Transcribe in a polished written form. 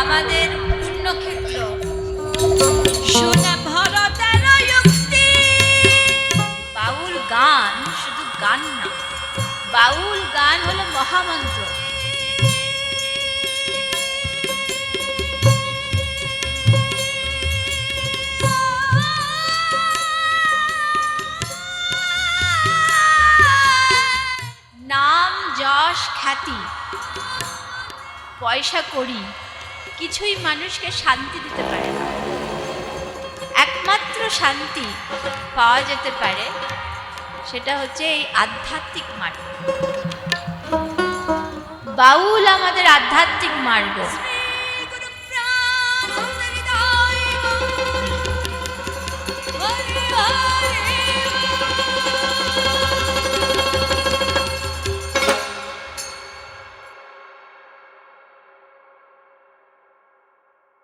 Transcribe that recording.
আমাদের পুণ্যক্ষেত্র। শুনে ভরতের যুক্তি। বাউল গান শুধু গান না, বাউল গান হলো মহামন্ত্র। নাম যশ খ্যাতি পয়সা করি কিছুই মানুষকে শান্তি দিতে পারে না। একমাত্র শান্তি পাওয়া যেতে পারে সেটা হচ্ছে এই আধ্যাত্মিক মার্গ। বাউল আমাদের আধ্যাত্মিক মার্গ।